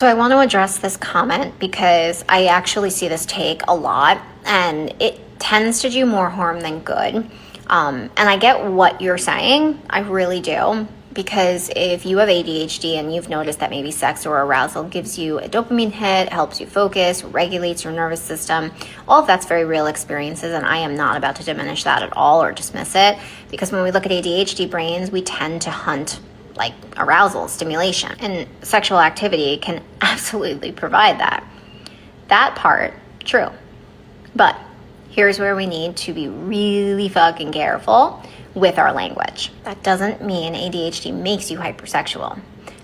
So I want to address this comment because I actually see this take a lot and it tends to do more harm than good. And I get what you're saying. I really do. Because if you have ADHD and you've noticed that maybe sex or arousal gives you a dopamine hit, helps you focus, regulates your nervous system, all of that's very real experiences. And I am not about to diminish that at all or dismiss it. Because when we look at ADHD brains, we tend to hunt like arousal, stimulation, and sexual activity can absolutely provide that. That part, true. But here's where we need to be really fucking careful with our language. That doesn't mean ADHD makes you hypersexual.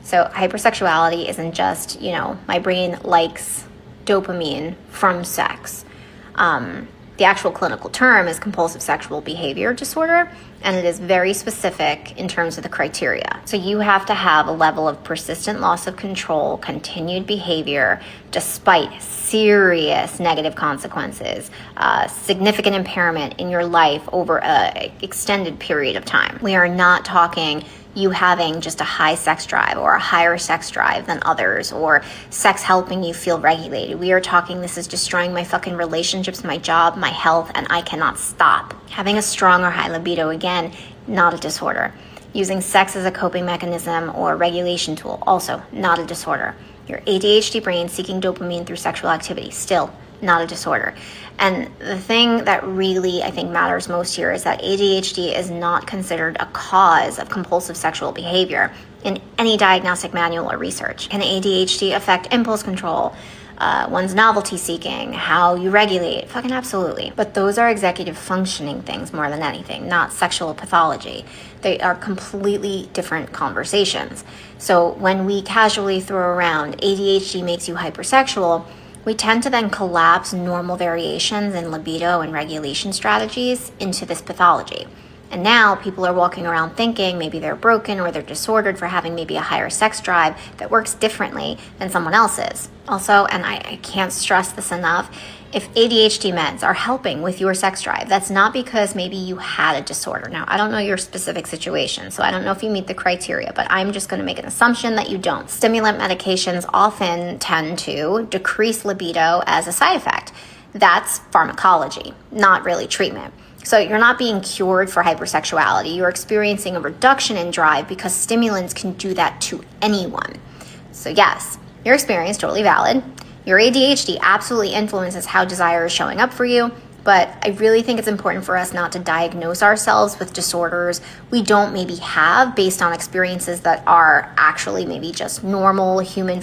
So hypersexuality isn't just, my brain likes dopamine from sex. The actual clinical term is compulsive sexual behavior disorder, and it is very specific in terms of the criteria. So you have to have a level of persistent loss of control, continued behavior, despite serious negative consequences, significant impairment in your life over an extended period of time. We are not talking you having just a high sex drive or a higher sex drive than others, or sex helping you feel regulated. We are talking this is destroying my fucking relationships, my job, my health, and I cannot stop. Having a strong or high libido, again, not a disorder. Using sex as a coping mechanism or regulation tool, also not a disorder. Your ADHD brain seeking dopamine through sexual activity, still not a disorder. And the thing that really I think matters most here is that ADHD is not considered a cause of compulsive sexual behavior in any diagnostic manual or research. Can ADHD affect impulse control, one's novelty seeking, how you regulate? Fucking absolutely. But those are executive functioning things more than anything, not sexual pathology. They are completely different conversations. So when we casually throw around ADHD makes you hypersexual, we tend to then collapse normal variations in libido and regulation strategies into this pathology. And now people are walking around thinking maybe they're broken or they're disordered for having maybe a higher sex drive that works differently than someone else's. Also, and I can't stress this enough, if ADHD meds are helping with your sex drive, that's not because maybe you had a disorder. Now, I don't know your specific situation, so I don't know if you meet the criteria, but I'm just going to make an assumption that you don't. Stimulant medications often tend to decrease libido as a side effect. That's pharmacology, not really treatment. So you're not being cured for hypersexuality. You're experiencing a reduction in drive because stimulants can do that to anyone. So yes, your experience, totally valid. Your ADHD absolutely influences how desire is showing up for you, but I really think it's important for us not to diagnose ourselves with disorders we don't maybe have based on experiences that are actually maybe just normal human